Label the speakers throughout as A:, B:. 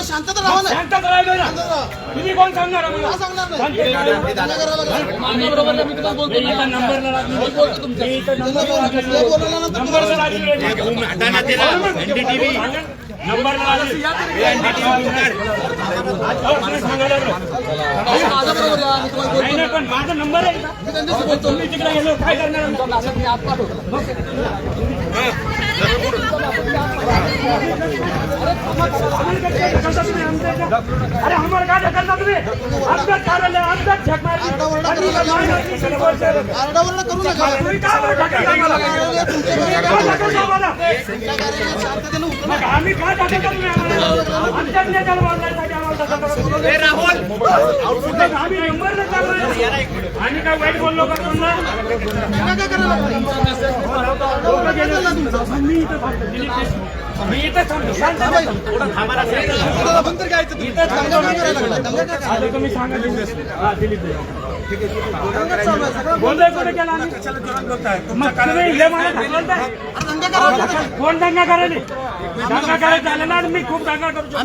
A: शांतता राहा ना. तुम्ही कोण सांगणार नंबर पण माझा नंबर आहे. तुम्ही तिकडे गेलो काय करणार. अरे हमारे काय करता तुम्ही. अपघात कार्यालय अपघात झक मारली करू नका. आम्ही काय टाकतो राहुल आम्ही नंबर आम्ही काय वाईट बोललो का तुम्हाला. मी इथं तुम्ही सांगा दिलीप बोलतोय कुठे केला कोण दंगा करायला. दंगा करायचं झालं ना मी खूप दंगा करतो.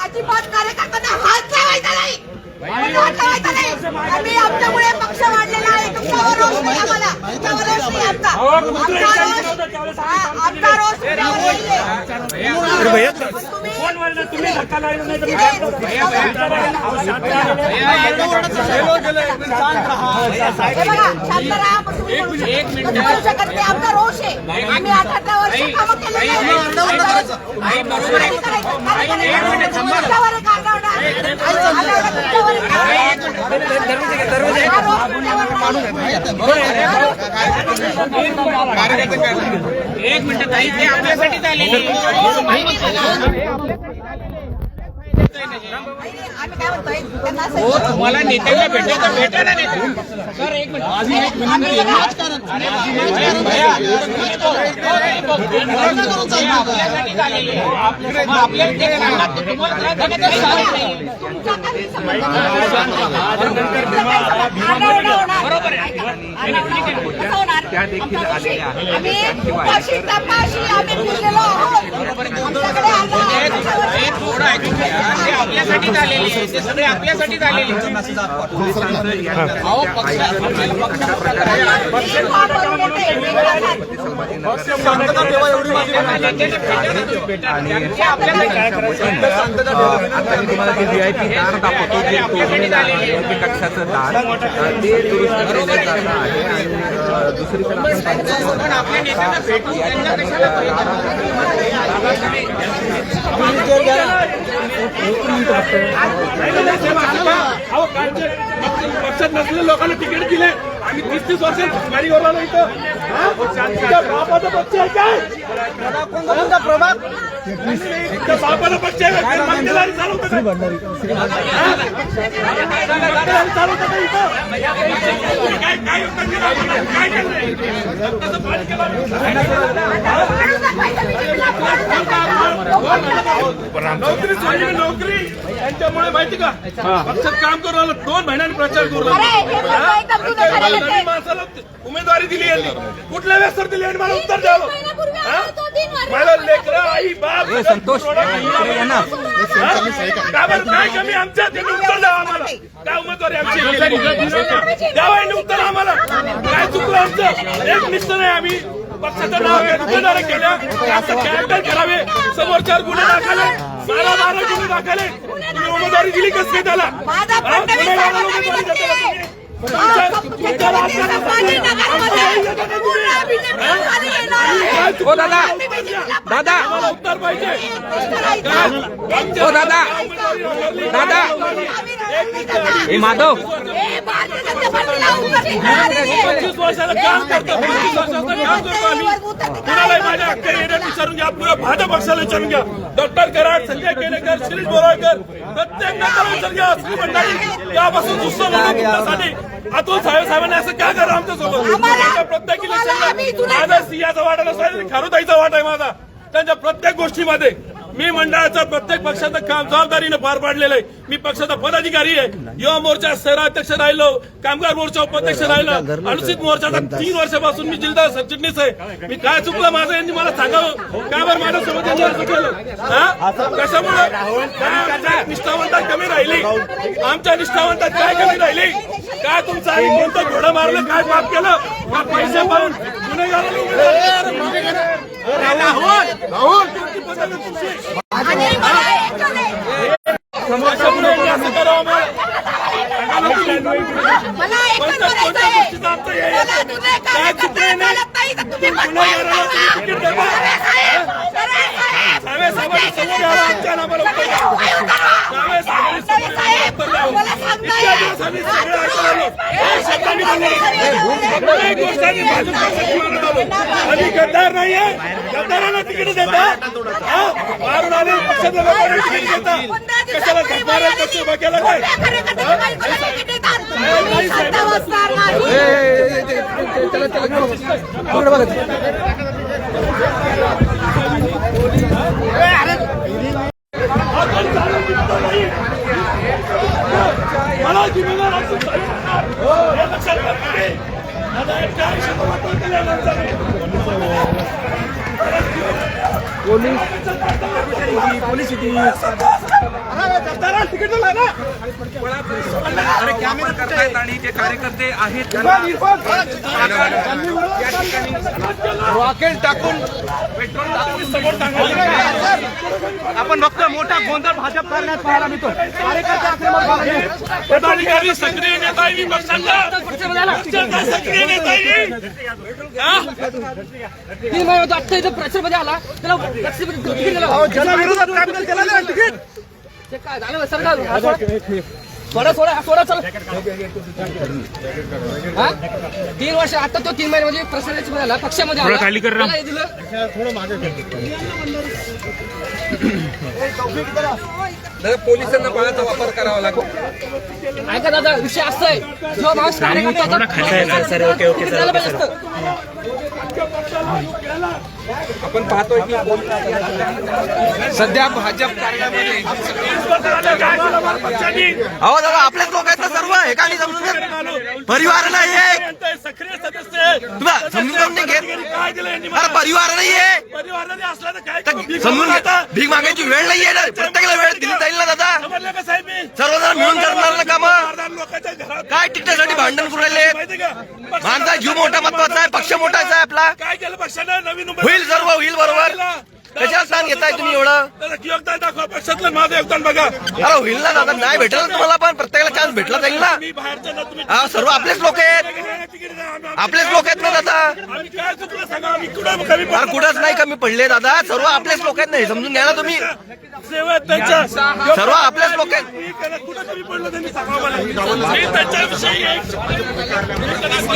B: अजिबात कार्यकर्त्यांना हात ठेवायचा नाही. आम्ही आमच्यामुळे पक्ष वाढलेला आहे. तुमच्यावर रोष नाही आम्हाला. तुमच्यावर रोष नाही आमचा. आमचा रोष
A: तुम्ही धक्का लावला नाही तर
B: आमचा रोष आहे. आम्ही 18 वर्ष कामं केलेली
A: एक मिनिट ताई ते आपल्यासाठीच आलेली. तुम्हाला नेत्याला भेटायचं भेटा ना नेते. सर एक मिनिट बरोबर आहे.
B: त्या देखील आलेल्या आहेत.
A: आपल्यासाठीच आलेली आहे. ते सगळे आपल्यासाठीच आलेले.
C: तुम्हाला ते VIP दार दाखवतो कक्षाचं दार ते
A: पण आपल्या नेत्यांना भेटू त्यांना कशाला पक्षात नसलेल्या लोकांना तिकीट दिले. आम्ही 30-30 वर्ष गाडीवर आलो इथं. बापाचा पक्ष आहे काय. प्रभाग बापाचा पक्ष आहे. चालवतं नोकरी यांच्यामुळे माहिती का पक्षात काम करू आलं. 2 महिन्यांनी प्रचार करू माणसाला उमेदवारी दिली यांनी. कुठल्या व्यवस्था दिली आणि मला उत्तर द्यावं. मला लेकरं आई बाप
C: संतोष
A: काय कमी आमच्या त्यांनी उत्तर द्यावं आम्हाला. काय उमेदवारी आमची द्यावा उत्तर आम्हाला. काय चुकलं आमचं एक निष्ठ नाही. आम्ही पक्षाचं नाव गुन्हेगार केल्या असं कॅरेक्टर करावे. समोर 4 गुन्हे दाखले. 12 गुन्हे दाखले. तुम्ही उमेदवारी दिली कसं काय त्याला.
C: ओ दादा दादा
A: उत्तर पाहिजे.
C: ओ दादा दादा हे माधव
A: 25 वर्षाला काम करतो. 25 वर्षाचं काम करतो आम्ही. कुणालाही माझ्या हक्क येण्यात विचारून घ्या. पुऱ्या भाजप पक्षाला विचारून घ्या. डॉक्टर कराड, संजय केलेकर, शिरीष बोराळकर प्रत्येक नेत्याला विचारून घ्या. असली मंडळी त्यापासून दुसरं म्हणून तुमच्यासाठी अतुल साहेबांनी असं काय करा आमच्यासोबत. माझा सिंहाचा वाटा नसला तरी खारुताईचा वाटा आहे माझा त्यांच्या प्रत्येक गोष्टीमध्ये. मी मंडळाचं प्रत्येक पक्षाचं काम जबाबदारीनं पार पाडलेलं आहे. मी पक्षाचा पदाधिकारी आहे. युवा मोर्चा शहराध्यक्ष राहिलो, कामगार मोर्चा उपाध्यक्ष राहिलो, अनुसूचित मोर्चाचा 3 वर्षापासून मी जिल्हा सरचिटणीस आहे. मी काय चुकलं माझं यांनी मला सांगावं का बरं माझ्यासोबत यांनी असं केलं? कशामुळे आमच्या निष्ठावंतात कमी राहिली? आमच्या निष्ठावंतात काय कमी राहिली? काय तुमचं आणि कोणतं घोडं मारलं, काय पाप केलं का? पैसे पाहून आम्ही गद्दार नाहीये. गद्दारांना तिकीट देतात, मारून आले पक्षाच्या लोकांना तिकीट देतात. कशाला सरकार पक्ष बघायला काय? मला जिम्मेदार असून हे लक्षात घ्या. आता एक 400 वाटून केल्यानंतर पोलीस तिकीट
C: करतायत आणि जे कार्यकर्ते आहेत
A: रॉकेट टाकून पेट्रोल समोर आपण बघतो मोठा गोंधळ भाजप करण्यात पाहायला मिळतो. पदाधिकारी सक्रिय नेता आहे. पक्षाचा सक्रिय नेता आहे.
D: आता इथं प्रचारमध्ये आला त्याला
A: जनाविरोधात काम केलं ना तिकीट.
D: ते काय झालं सर? सोडा चला. 3 वर्ष आता तो 3 महिन्यामध्ये प्रचारामध्ये आला, पक्षामध्ये आला. खाली कर
C: पोलिसांना बळाचा वापर करावा लागतो.
D: ऐका दादा, विषय असा आहे, जो माणूस कार्यकर्ता
C: आपण पाहतोय की सध्या भाजप कार्यालयामध्ये
E: अहो दादा आपलेच लोक आहेत ना सर्व, हे का नाही समजून? परिवार नाही आहे,
A: सक्रिय सदस्य
E: समजून नाही घेत.
A: काय दिलं यांनी?
E: अरे परिवार नाही आहे,
A: परिवाराने असला तर काय
E: समजून घेता. भीक मागायची वेळ नाही आहे, प्रत्येकाला वेळ दिली जाईल ना दादा.
A: समजलं का साहेब? मी
E: सर्वजण मिळून करणार ना काम.
A: लोकांच्या घरात
E: काय तिकट्यासाठी भांडण करू राहिले?
A: माहिती का?
E: माणसा जीव मोठा महत्वाचा आहे, पक्ष मोठाचा आहे आपला.
A: काय केलं पक्षानं? नवीन
E: होईल सर्व होईल बरोबर. कशाला स्थान घेताय तुम्ही एवढं?
A: योगदान दाखवा पक्षातलं. माझं योगदान बघा.
E: अरे होईल ना दादा, नाही भेटेल तुम्हाला पण प्रत्येकाला चान्स भेटला जाईल ना.
A: मी बाहेरचं ना, तुम्ही
E: हा सर्व आपलेच लोक आहेत, आपलेच लोक आहेत ना दादा.
A: आम्ही काय चुकलं सांगा? आम्ही कुठं कमी
E: अरे कुठंच नाही कमी पडले दादा, सर्व आपलेच लोक आहेत ना, हे समजून घ्या ना तुम्ही.
A: सेवा त्यांच्या
E: सर्व आपलेच लोक आहेत.
A: कुठं कमी पडलं त्यांनी सांगावं मला. मी त्यांच्याविषयी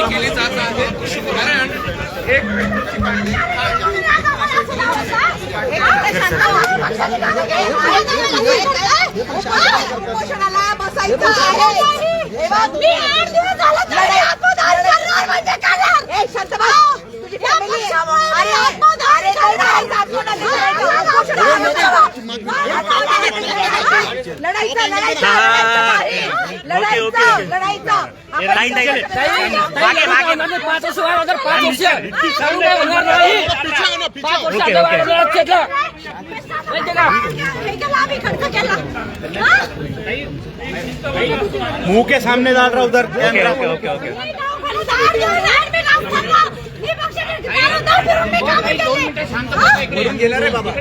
C: केली जात
B: उपोषणाला बसायचं आहे. मी 8 दिवस झाले तरी आत्मदान करणार म्हणजे करणार. ए शांत बस. तुझी फॅमिली अरे आत्मदान करणार. लढायचं.
F: मुंह के सामने डाल रहा उधर.
C: गेला रे बाबा.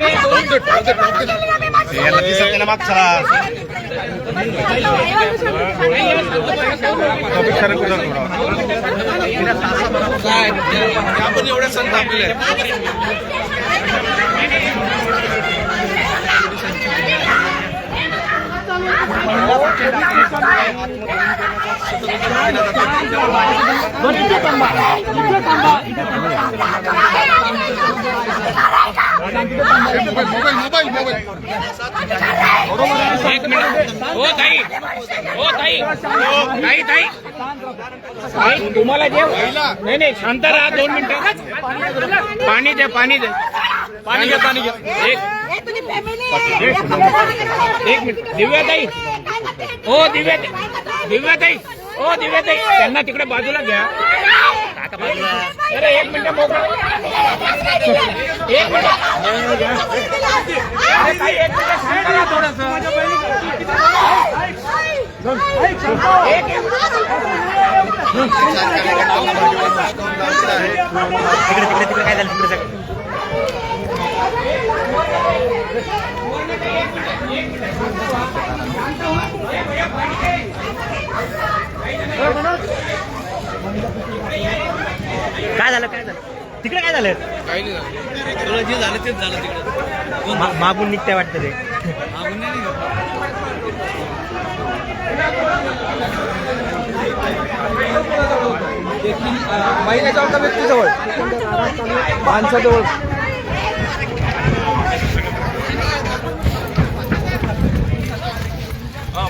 C: आपण एवढ्या संतापले.
D: थांबा. एक मिनिट हो ताई ताई तुम्हाला जे नाही शांत राहा 2 मिनिटं पाणी द्या एक मिनिट दिव्याताई त्यांना तिकडे बाजूला घ्या अरे 1 मिनिट मोकळा 1 मिनिट अरे ताई 1 मिनिट शांत राहा थोडंसं
C: तिकडे काय झालं तिकडे काय झालं तिकडे काय झालं तुला जे झालं तेच झालं तिकडे मागून निघते वाटतं ते
E: महिन्याच्या होता व्यक्तीजवळ माणसाजवळ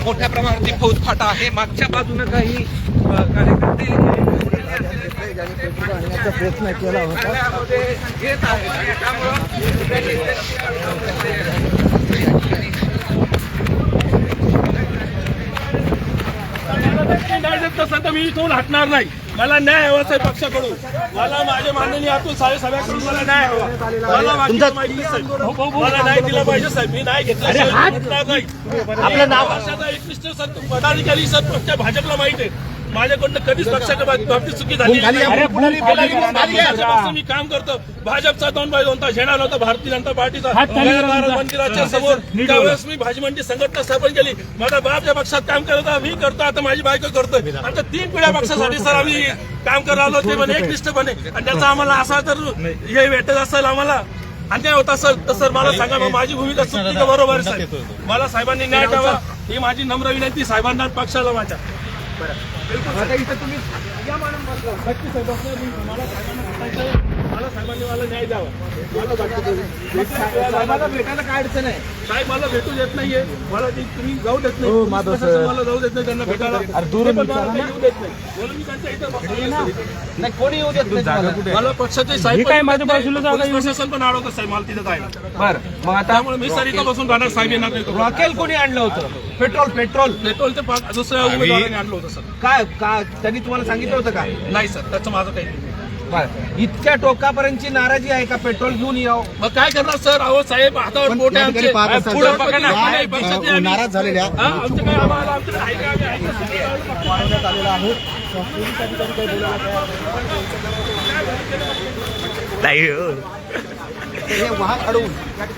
C: मोठ्या प्रमाणात फौजफाटा आहे मागच्या बाजूने काही कार्यकर्ते
E: प्रयत्न केला होता
C: येत आहेत
A: तसं तर मी इथून हटणार नाही मला न्याय हवा साहेब पक्षाकडून मला माझ्या माननीय अतुल साहेब सगळ्याकडून मला न्याय हवा मला माहिती साहेब मला न्याय दिला पाहिजे साहेब मी नाही घेतला नाही आपलं नाव पक्षाचा एकनिष्ठ पदाधिकारी सर पक्ष भाजपला माहिती आहे माझ्याकडनं कधीच पक्षाच्या बाबतीत चुकी झाली मी काम करतो भाजपचा 2x2 तास येणार होता भारतीय जनता पार्टीचा मंदिराच्या समोर त्यावेळेस मी भाजी मंडी संघटना स्थापन केली माझा बाप या पक्षात काम करत होता मी करतो आता माझी बायको करतोय आता 3 पिढ्या पक्षासाठी सर आम्ही काम करत आलो ते पण एकनिष्ठपणे आणि त्याचा आम्हाला असा तर हे भेटत असेल आम्हाला अन्याय होत असेल तर सर मला सांगा मग माझी भूमिका चुकली का बरोबर साहेब मला साहेबांनी न्याय द्यावा ही माझी नम्र विनंती साहेबांना पक्षाला माझ्या
E: आता इथं तुम्ही
A: मला साहेबांनी मला न्याय द्यावा
E: साहेबांना भेटायला काय अडचण आहे
A: साहेब मला भेटू देत नाहीये मला तुम्ही जाऊ देत नाही मला जाऊ देत नाही त्यांना भेटायला येऊ देत नाही म्हणून मी त्यांच्या इथं
E: नाही कोणी येऊ देत नाही
A: मला पक्षाचे साहेब काय माझ्या बाजूला प्रशासन पण अडवतं साहेब मला तिथं जायला
E: बरं मग आता
A: त्यामुळे मी सर इथं बसून राहणार साहेब येणार नाही
E: रॉकेल कोणी आणलं होतं पेट्रोल
A: ते दुसऱ्या उमेदवाराने आणलं होतं सर
E: काय का त्यांनी तुम्हाला सांगितलं होतं का
A: नाही सर त्याचं माझं काही नाही
E: बरं इतक्या टोकापर्यंतची नाराजी आहे का पेट्रोल घेऊन यावं
A: मग काय करणार सर अहो साहेब हातावर पोट आहे आमचे पुढं पकडा नाही, पक्षाचे आम्ही-
F: नाराज झालेल्या
A: हा, आमचं काय आम्हाला आमचं आहे का आम्ही ऐकलं
F: वाढवण्यात आलेला आहे हे वाहन अडवून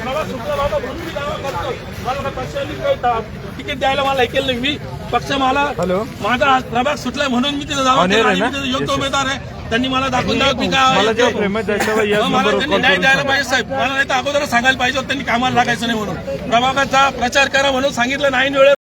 A: मला सुटलं बाबा म्हणून मी दावा करतो. मला काय पक्षाने काही तिकीट द्यायला मला हे केलं नाही मी पक्ष मला माझा प्रभाग सुटलाय म्हणून मी तिथे दावा केला आणि मी तिथे योग्य उमेदवार आहे त्यांनी मला दाखवून द्यावं की काय मला त्यांनी न्याय द्यायला पाहिजे साहेब मला नाही तर अगोदर सांगायला पाहिजे होतं त्यांनी कामाला लागायचं नाही म्हणून प्रभागाचा प्रचार करा म्हणून सांगितलं नाही वेळेस